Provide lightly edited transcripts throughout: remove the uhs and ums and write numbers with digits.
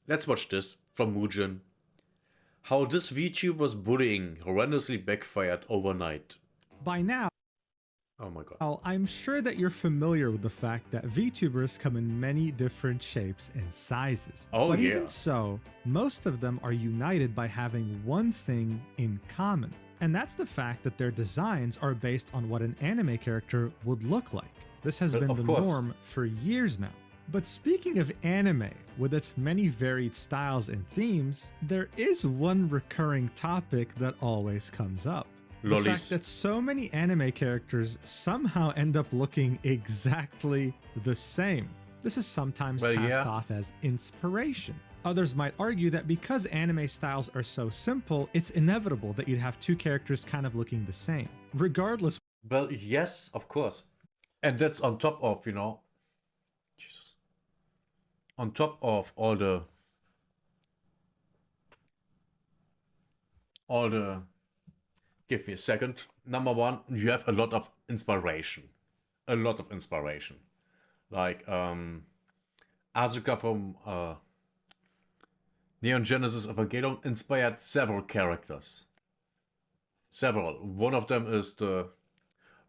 Let's watch this from Mugen. How this VTuber's bullying horrendously backfired overnight. By now, Oh my god. I'm sure that you're familiar with the fact that VTubers come in many different shapes and sizes. Oh But yeah. even so, most of them are united by having one thing in common. And that's the fact that their designs are based on what an anime character would look like. This has been Of the course. norm for years now. But speaking of anime, with its many varied styles and themes, there is one recurring topic that always comes up. The Lollies. fact that so many anime characters somehow end up looking exactly the same. This is sometimes Well, passed yeah. off as inspiration. Others might argue that because anime styles are so simple, it's inevitable that you'd have two characters kind of looking the same. Regardless, Well, yes, of course. And that's on top of, Jesus. On top of all the give me a second. Number one, you have a lot of inspiration. A lot of inspiration. Like Asuka from Neon Genesis Evangelion inspired several characters. Several. One of them is the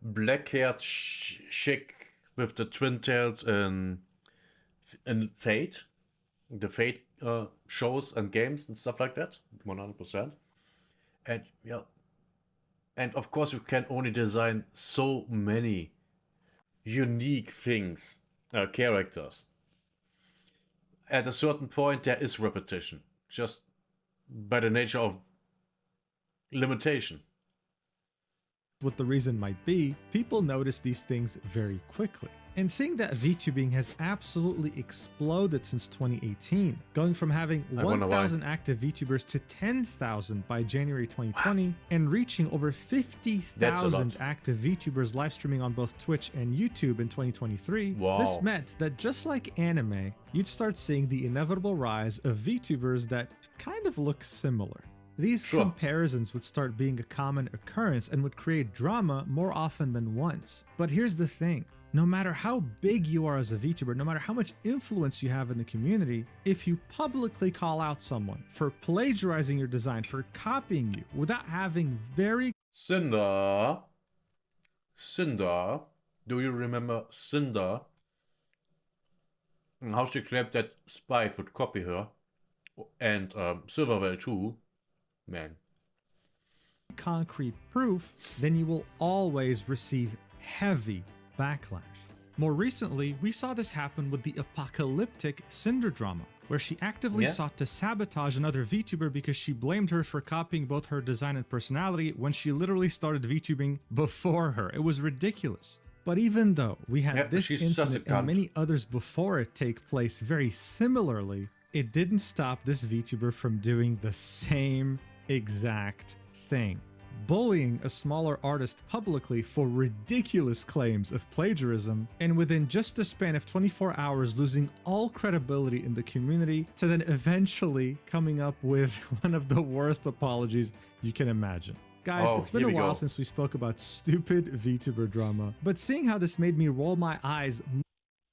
black-haired chick with the twin tails in Fate. The Fate shows and games and stuff like that. 100%. And yeah, and of course you can only design so many unique things, characters. At a certain point there is repetition, just by the nature of limitation. what the reason might be, people notice these things very quickly. And seeing that VTubing has absolutely exploded since 2018, going from having I wonder why. 1,000 active VTubers to 10,000 by January 2020, and reaching over That's a 50,000 lot. active VTubers live streaming on both Twitch and YouTube in 2023, Wow. this meant that just like anime, you'd start seeing the inevitable rise of VTubers that kind of look similar. These Sure. comparisons would start being a common occurrence and would create drama more often than once. But here's the thing. No matter how big you are as a VTuber, no matter how much influence you have in the community, if you publicly call out someone for plagiarizing your design, for copying you, without having very Cinder, do you remember Cinder? And how she claimed that Spike would copy her, and Silverwell too. Man, concrete proof, then you will always receive heavy backlash. More recently, we saw this happen with the apocalyptic Cinder drama, where she actively Yeah. sought to sabotage another VTuber because she blamed her for copying both her design and personality when she literally started VTubing before her. It was ridiculous. But even though we had Yeah, this she's just a incident cunt. and many others before it take place very similarly, it didn't stop this VTuber from doing the same exact thing. Bullying a smaller artist publicly for ridiculous claims of plagiarism, and within just the span of 24 hours losing all credibility in the community, to then eventually coming up with one of the worst apologies you can imagine. Guys, Oh, it's been here a we while go. since we spoke about stupid VTuber drama, but seeing how this made me roll my eyes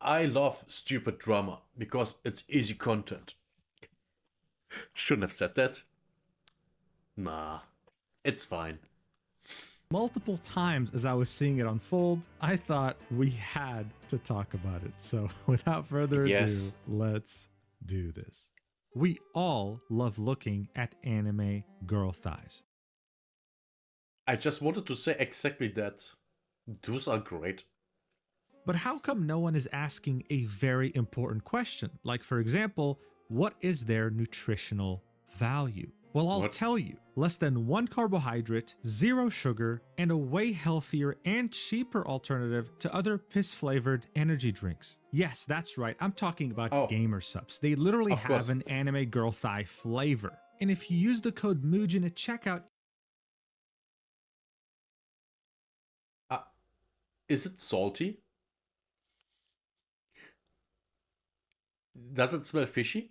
I love stupid drama because it's easy content. Shouldn't have said that. Nah, it's fine. multiple times as I was seeing it unfold, I thought we had to talk about it. So without further Yes. ado, let's do this. We all love looking at anime girl thighs. I just wanted to say exactly that. Those are great. But how come no one is asking a very important question? Like, for example, what is their nutritional value? Well, I'll What? tell you, less than 1 carbohydrate, 0 sugar, and a way healthier and cheaper alternative to other piss-flavored energy drinks. Yes, that's right, I'm talking about Oh. gamer subs. They literally Of have course. an anime girl thigh flavor. And if you use the code MUJIN at checkout, Is it salty? Does it smell fishy?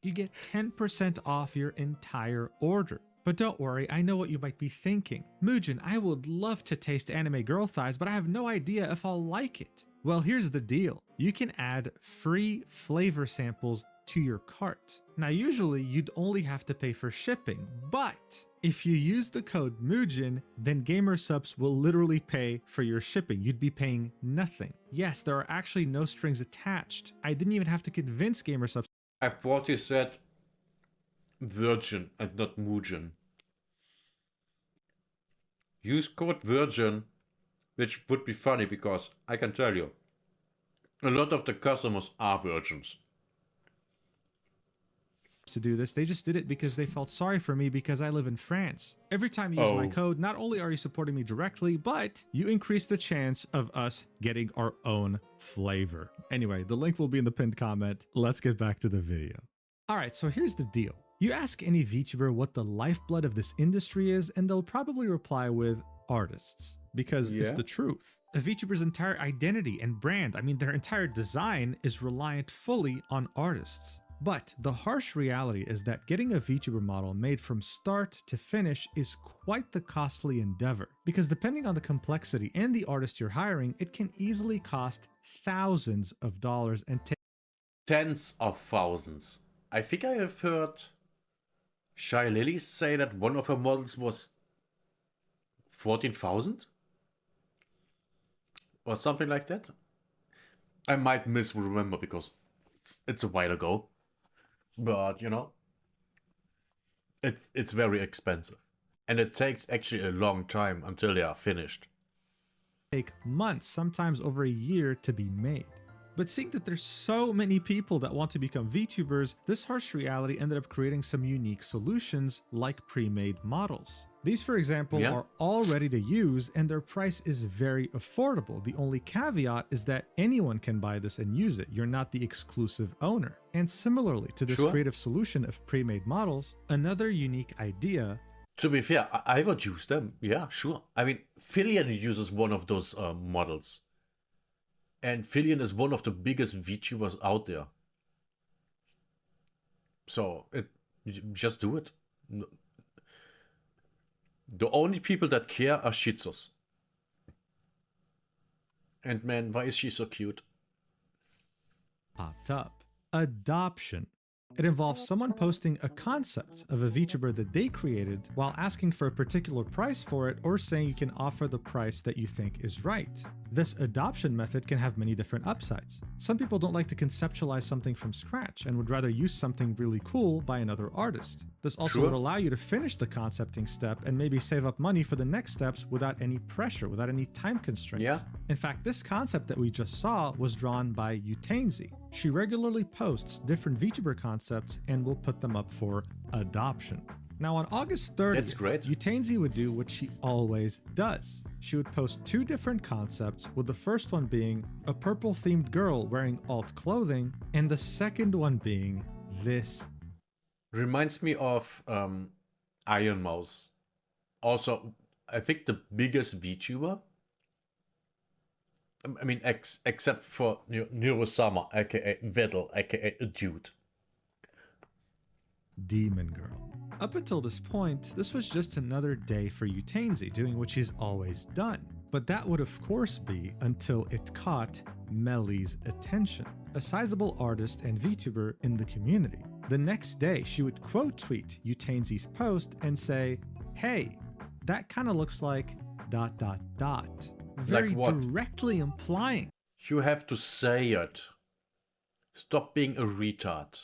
you get 10% off your entire order. But don't worry, I know what you might be thinking. Mugen, I would love to taste anime girl thighs, but I have no idea if I'll like it. Well, here's the deal. You can add free flavor samples to your cart. Now, usually you'd only have to pay for shipping, but if you use the code Muujin, then GamerSupps will literally pay for your shipping. You'd be paying nothing. Yes, there are actually no strings attached. I didn't even have to convince GamerSupps. I thought you said Virgin and not Muujin. Use code Virgin, which would be funny because I can tell you, a lot of the customers are virgins. To do this. They just did it because they felt sorry for me because I live in France. Every time you use my code, not only are you supporting me directly, but you increase the chance of us getting our own flavor. Anyway, the link will be in the pinned comment. Let's get back to the video. All right, so here's the deal. You ask any VTuber what the lifeblood of this industry is, and they'll probably reply with artists, because it's the truth. A VTuber's entire identity and brand, I mean their entire design, is reliant fully on artists. But the harsh reality is that getting a VTuber model made from start to finish is quite the costly endeavor, because depending on the complexity and the artist you're hiring, it can easily cost thousands of dollars and tens of thousands. I think I have heard Shy Lily say that one of her models was 14,000 or something like that. I might misremember because it's a while ago. But you know, it's very expensive, and it takes actually a long time until they are finished. take months, sometimes over a year to be made. But seeing that there's so many people that want to become VTubers, this harsh reality ended up creating some unique solutions like pre-made models. These, for example, are all ready to use and their price is very affordable. The only caveat is that anyone can buy this and use it. You're not the exclusive owner. And similarly to this creative solution of pre-made models, another unique idea. To be fair, I would use them. Yeah, sure. I mean, Fillion uses one of those models. And Fillion is one of the biggest VTubers out there. So, just do it. The only people that care are Shih Tzus. And man, why is she so cute? Popped up. Adoption. It involves someone posting a concept of a VTuber that they created while asking for a particular price for it or saying you can offer the price that you think is right. This adoption method can have many different upsides. Some people don't like to conceptualize something from scratch and would rather use something really cool by another artist. This also would allow you to finish the concepting step and maybe save up money for the next steps without any pressure, without any time constraints. In fact, this concept that we just saw was drawn by Utainzi. She regularly posts different VTuber concepts and will put them up for adoption. Now on August 30th, Utainzi would do what she always does. She would post two different concepts, with the first one being a purple-themed girl wearing alt clothing, and the second one being this. Reminds me of Iron Mouse. Also, I think the biggest VTuber. I mean, except for Neurosama, aka Vettel, aka a dude. Demon Girl. Up until this point, this was just another day for Utainzi doing what she's always done. But that would of course be until it caught Melly's attention, a sizable artist and VTuber in the community. The next day, she would quote tweet Utainzi's post and say, "Hey, that kind of looks like ... Very directly implying. You have to say it. Stop being a retard.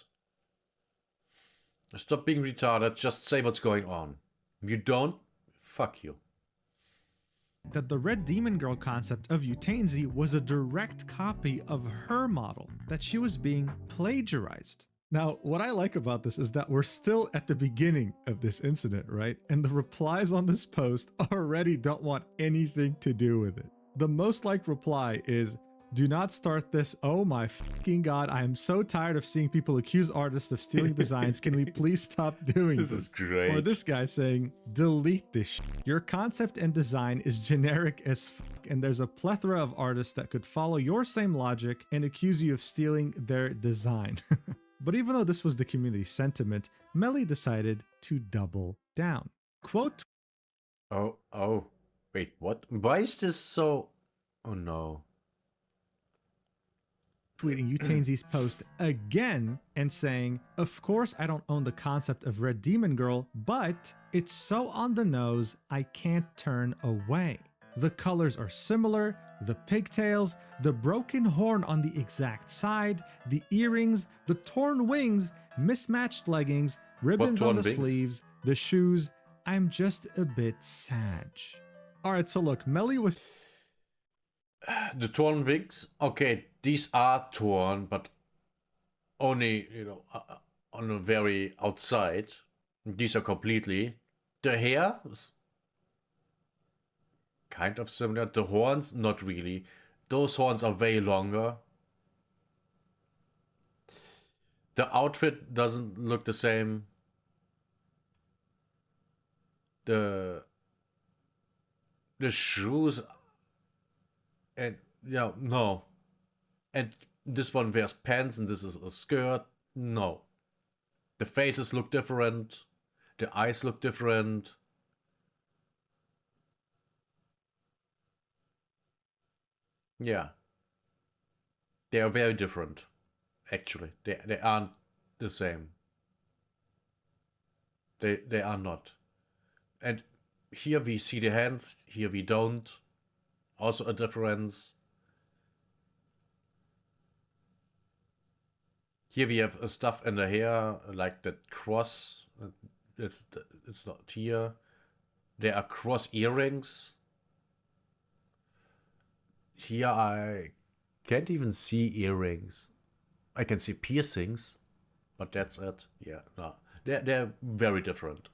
Stop being retarded, just say what's going on. If you don't, fuck you. That the Red Demon Girl concept of Utainzi was a direct copy of her model, that she was being plagiarized. Now, what I like about this is that we're still at the beginning of this incident, right? And the replies on this post already don't want anything to do with it. The most liked reply is, "Do not start this. Oh my fucking god, I am so tired of seeing people accuse artists of stealing designs. Can we please stop doing this?" This is great. Or this guy saying, "Delete this shit. Your concept and design is generic as fuck, and there's a plethora of artists that could follow your same logic and accuse you of stealing their design." But even though this was the community sentiment, Melly decided to double down. Quote, Oh, wait, what? Why is this so... Oh no. tweeting Utainzi's post again and saying, "Of course I don't own the concept of Red Demon Girl, but it's so on the nose I can't turn away. The colors are similar, the pigtails, the broken horn on the exact side, the earrings, the torn wings, mismatched leggings, ribbons on the sleeves, the shoes. I'm just a bit sad." All right, so look, Melly was... The torn wings, okay, these are torn, but only, on a very outside. These are completely. The hair is kind of similar. The horns, not really. Those horns are way longer. The outfit doesn't look the same. The shoes and yeah, no. And this one wears pants and this is a skirt. No. The faces look different. The eyes look different. Yeah. They are very different, actually. They aren't the same. They are not. And here we see the hands, here we don't. Also a difference. Here we have stuff in the hair, like that cross. It's not here. There are cross earrings. Here I can't even see earrings. I can see piercings, but that's it. Yeah, no. They're very different.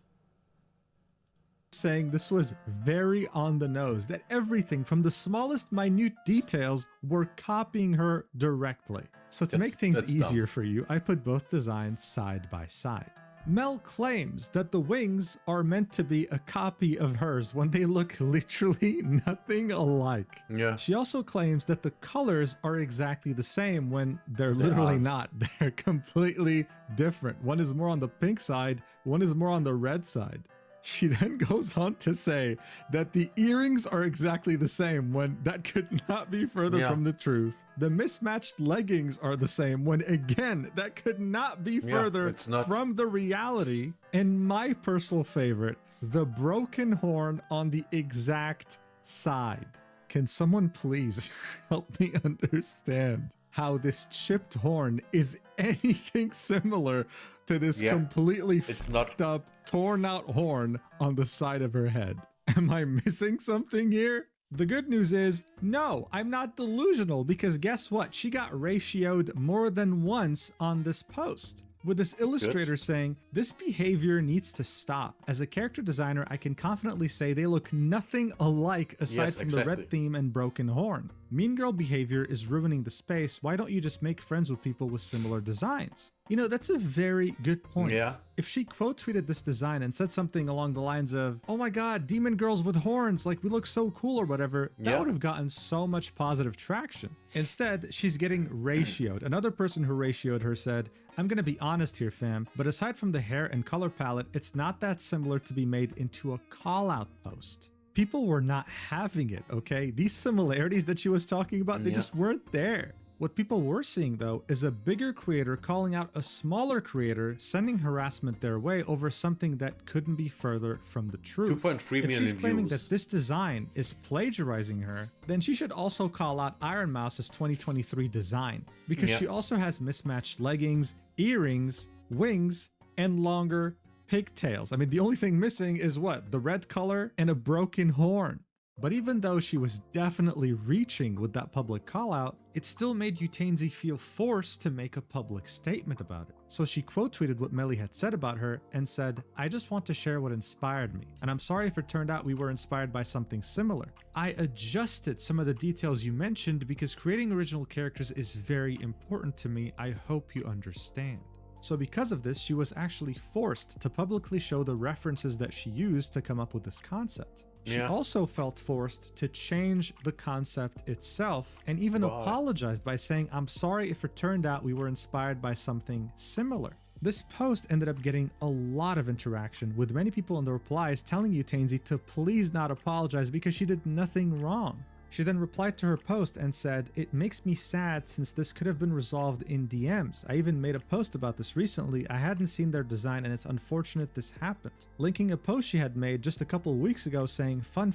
Saying this was very on the nose, that everything from the smallest minute details were copying her directly. So to make things easier for you, I put both designs side by side. Mel claims that the wings are meant to be a copy of hers when they look literally nothing alike. Yeah. She also claims that the colors are exactly the same when they're literally not. They're completely different. One is more on the pink side, one is more on the red side. She then goes on to say that the earrings are exactly the same when that could not be further from the truth. The mismatched leggings are the same when, again, that could not be further from the reality. And my personal favorite, the broken horn on the exact side. Can someone please help me understand how this chipped horn is anything similar to this completely fucked up, torn out horn on the side of her head? Am I missing something here? The good news is, no, I'm not delusional, because guess what? She got ratioed more than once on this post, with this illustrator saying, "This behavior needs to stop. As a character designer, I can confidently say they look nothing alike aside from the red theme and broken horn. Mean girl behavior is ruining the space. Why don't you just make friends with people with similar designs?" You know, that's a very good point. Yeah. If she quote tweeted this design and said something along the lines of, "Oh my god, demon girls with horns, like we look so cool," or whatever, that would have gotten so much positive traction. Instead, she's getting ratioed. Another person who ratioed her said, "I'm gonna be honest here, fam, but aside from the hair and color palette, it's not that similar to be made into a call-out post." People were not having it, okay? These similarities that she was talking about, they just weren't there. What people were seeing, though, is a bigger creator calling out a smaller creator, sending harassment their way over something that couldn't be further from the truth. 2.3 million If she's claiming views. that this design is plagiarizing her, then she should also call out Iron Mouse's 2023 design, because she also has mismatched leggings, earrings, wings, and longer pigtails. I mean, the only thing missing is what? The red color and a broken horn. But even though she was definitely reaching with that public call out, it still made Utainzi feel forced to make a public statement about it. So she quote tweeted what Melly had said about her and said, "I just want to share what inspired me. And I'm sorry if it turned out we were inspired by something similar. I adjusted some of the details you mentioned because creating original characters is very important to me. I hope you understand." So because of this, she was actually forced to publicly show the references that she used to come up with this concept. She also felt forced to change the concept itself and even apologized by saying, "I'm sorry if it turned out we were inspired by something similar." This post ended up getting a lot of interaction, with many people in the replies telling Utainzi to please not apologize because she did nothing wrong. She then replied to her post and said, "It makes me sad since this could have been resolved in DMs. I even made a post about this recently. I hadn't seen their design and it's unfortunate this happened." Linking a post she had made just a couple of weeks ago saying, "Fun."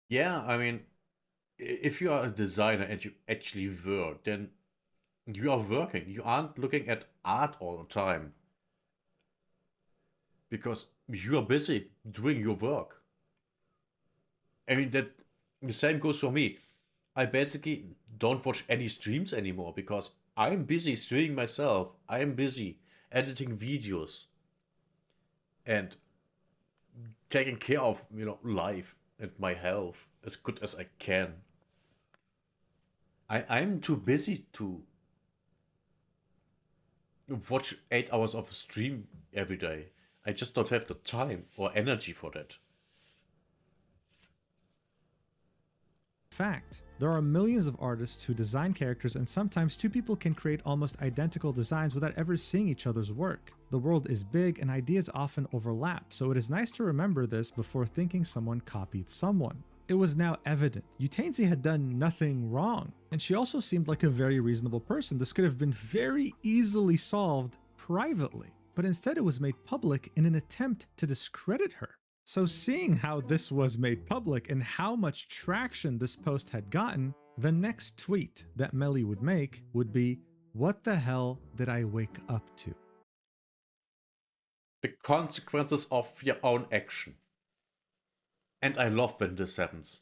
Yeah, I mean, if you are a designer and you actually work, then you are working. You aren't looking at art all the time because you are busy doing your work. I mean, that the same goes for me. I basically don't watch any streams anymore because I'm busy streaming myself. I'm busy editing videos and taking care of, life and my health as good as I can. I'm too busy to watch 8 hours of a stream every day. I just don't have the time or energy for that. Fact. There are millions of artists who design characters, and sometimes two people can create almost identical designs without ever seeing each other's work. The world is big and ideas often overlap, so it is nice to remember this before thinking someone copied someone. It was now evident Yutenzi had done nothing wrong, and she also seemed like a very reasonable person. This could have been very easily solved privately, but instead it was made public in an attempt to discredit her. So seeing how this was made public and how much traction this post had gotten, the next tweet that Melly would make would be, "What the hell did I wake up to?" The consequences of your own action. And I love when this happens.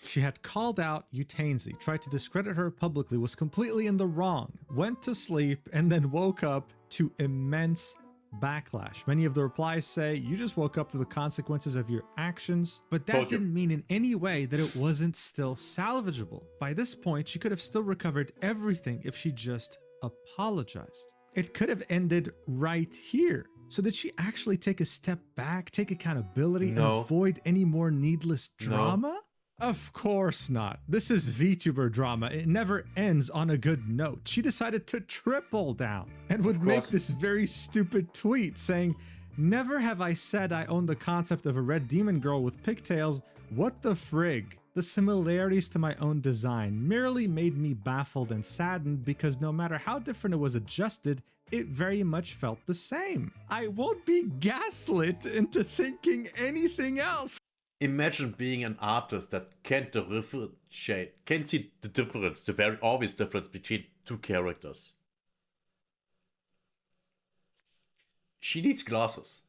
She had called out Yutenzi, tried to discredit her publicly, was completely in the wrong, went to sleep, and then woke up to immense backlash. Many of the replies say, "You just woke up to the consequences of your actions," but that didn't mean in any way that it wasn't still salvageable. By this point, she could have still recovered everything if she just apologized. It could have ended right here. So did she actually take a step back, take accountability, and avoid any more needless drama? Of course not. This is VTuber drama. It never ends on a good note. She decided to triple down and would make this very stupid tweet saying, "Never have I said I own the concept of a red demon girl with pigtails. What the frig? The similarities to my own design merely made me baffled and saddened because no matter how different it was adjusted, it very much felt the same. I won't be gaslit into thinking anything else." Imagine being an artist that can't differentiate, can't see the difference, the very obvious difference between two characters. She needs glasses.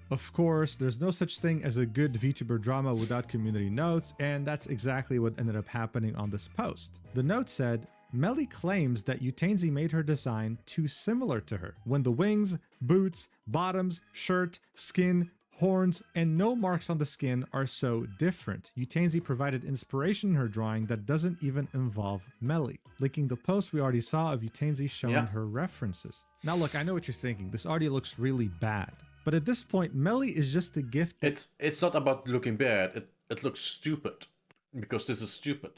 Of course, there's no such thing as a good VTuber drama without community notes, and that's exactly what ended up happening on this post. The note said, "Melly claims that Yutenzi made her design too similar to her, when the wings, boots, bottoms, shirt, skin, horns, and no marks on the skin are so different. Yutenzi provided inspiration in her drawing that doesn't even involve Melly." Linking the post we already saw of Yutenzi showing her references. Now look, I know what you're thinking. This already looks really bad. But at this point, Melly is just a gift that... It's not about looking bad. It looks stupid. Because this is stupid.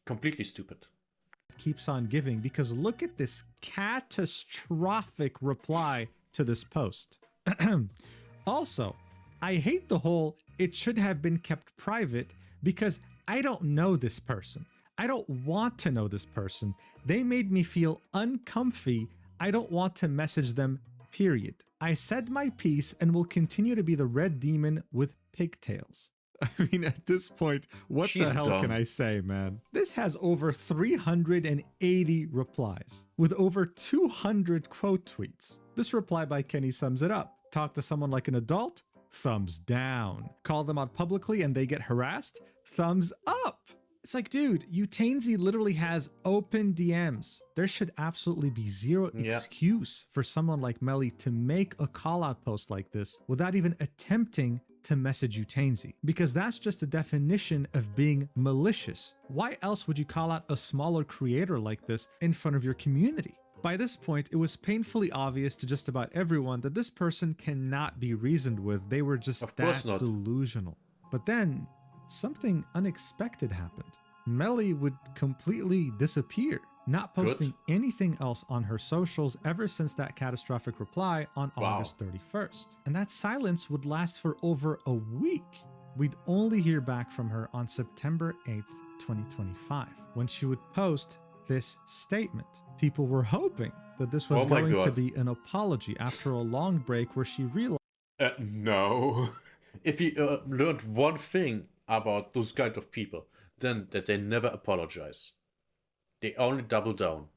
Completely stupid. Keeps on giving, because look at this catastrophic reply to this post. Also, I hate the whole "it should have been kept private" because I don't know this person. I don't want to know this person. They made me feel uncomfy. I don't want to message them, period. I said my piece and will continue to be the red demon with pigtails. I mean, at this point, what the hell can I say, man? This has over 380 replies with over 200 quote tweets. This reply by Kenny sums it up. Talk to someone like an adult? Thumbs down. Call them out publicly and they get harassed? Thumbs up. It's like, dude, Yutenzi literally has open DMs. There should absolutely be zero excuse for someone like Melly to make a call-out post like this without even attempting to message Yutenzi, because that's just the definition of being malicious. Why else would you call out a smaller creator like this in front of your community? By this point, it was painfully obvious to just about everyone that this person cannot be reasoned with. They were just that delusional. But then, something unexpected happened. Melly would completely disappear, not posting anything else on her socials ever since that catastrophic reply on August 31st. And that silence would last for over a week. We'd only hear back from her on September 8th, 2025, when she would post this statement. People were hoping that this was Oh my going to God. be an apology after a long break where she realized No. If you learned one thing about those kind of people, then that they never apologize. They only double down.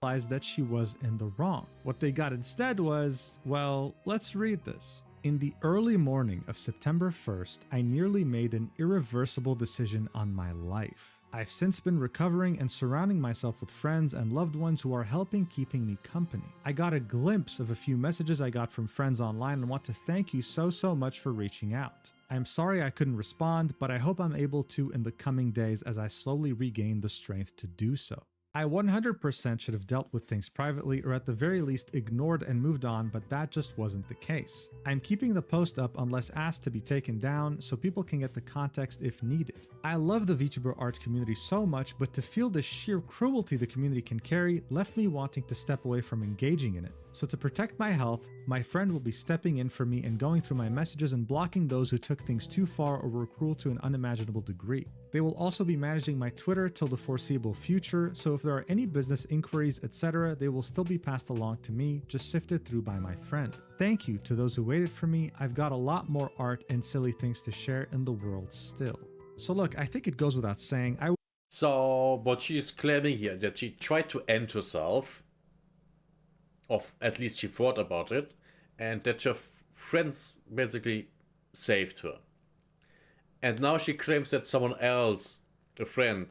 that she was in the wrong. What they got instead was, well, let's read this. In the early morning of September 1st, I nearly made an irreversible decision on my life. I've since been recovering and surrounding myself with friends and loved ones who are helping keeping me company. I got a glimpse of a few messages I got from friends online and want to thank you so much for reaching out. I'm sorry I couldn't respond, but I hope I'm able to in the coming days as I slowly regain the strength to do so. I 100% should have dealt with things privately or at the very least ignored and moved on, but that just wasn't the case. I'm keeping the post up unless asked to be taken down so people can get the context if needed. I love the VTuber art community so much, but to feel the sheer cruelty the community can carry left me wanting to step away from engaging in it. So to protect my health, my friend will be stepping in for me and going through my messages and blocking those who took things too far or were cruel to an unimaginable degree. They will also be managing my Twitter till the foreseeable future, so if there are any business inquiries, etc., they will still be passed along to me, just sifted through by my friend. Thank you to those who waited for me. I've got a lot more art and silly things to share in the world still. So look, I think it goes without saying, So, what she's claiming here, that she tried to end herself, or at least she thought about it, and that her friends basically saved her. And now she claims that someone else, a friend,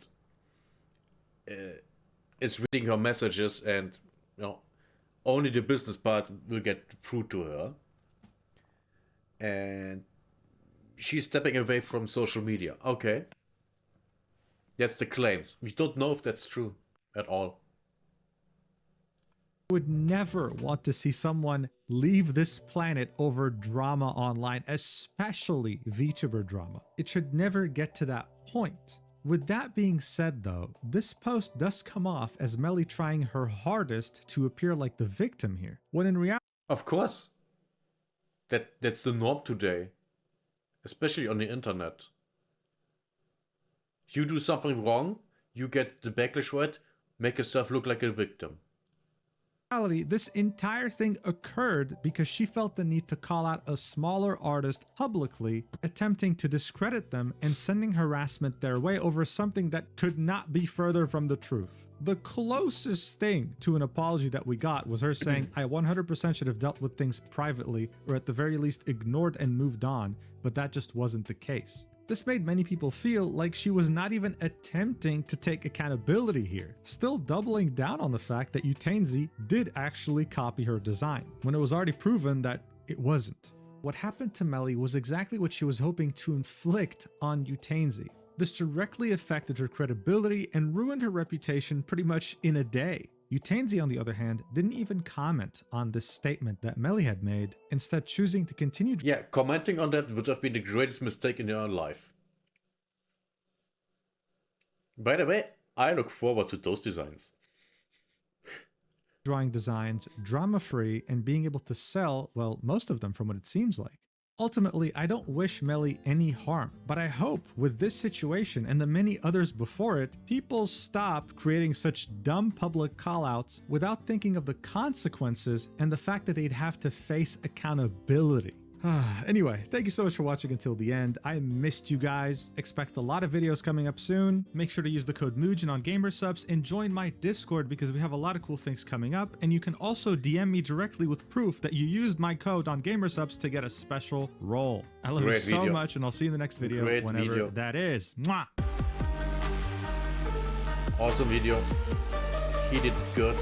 is reading her messages and, only the business part will get through to her. And she's stepping away from social media. Okay. That's the claims. We don't know if that's true at all. would never want to see someone leave this planet over drama online, especially VTuber drama. It should never get to that point. With that being said though, this post does come off as Melly trying her hardest to appear like the victim here, when in reality, Of course. That's the norm today, especially on the internet. You do something wrong, you get the backlash for it, make yourself look like a victim. this entire thing occurred because she felt the need to call out a smaller artist publicly, attempting to discredit them and sending harassment their way over something that could not be further from the truth. The closest thing to an apology that we got was her saying, I 100% should have dealt with things privately or at the very least ignored and moved on, but that just wasn't the case. This made many people feel like she was not even attempting to take accountability here, still doubling down on the fact that Utainzi did actually copy her design, when it was already proven that it wasn't. What happened to Melly was exactly what she was hoping to inflict on Utainzi. This directly affected her credibility and ruined her reputation pretty much in a day. Utainzi, on the other hand, didn't even comment on this statement that Melly had made, instead choosing to continue. Yeah, commenting on that would have been the greatest mistake in your life. By the way, I look forward to those designs. Drawing designs drama-free and being able to sell, well, most of them from what it seems like. Ultimately, I don't wish Melly any harm, but I hope with this situation and the many others before it, people stop creating such dumb public callouts without thinking of the consequences and the fact that they'd have to face accountability. Anyway, thank you so much for watching until the end. I missed you guys. Expect a lot of videos coming up soon. Make sure to use the code Mugen on Gamersubs and join my Discord because we have a lot of cool things coming up. And you can also DM me directly with proof that you used my code on Gamersubs to get a special role. I love you so much, and I'll see you in the next video whenever that is. Mwah! Awesome video. He did good.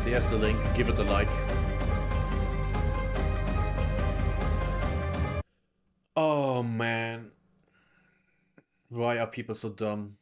There's the link. Give it a like. Oh man. Why are people so dumb?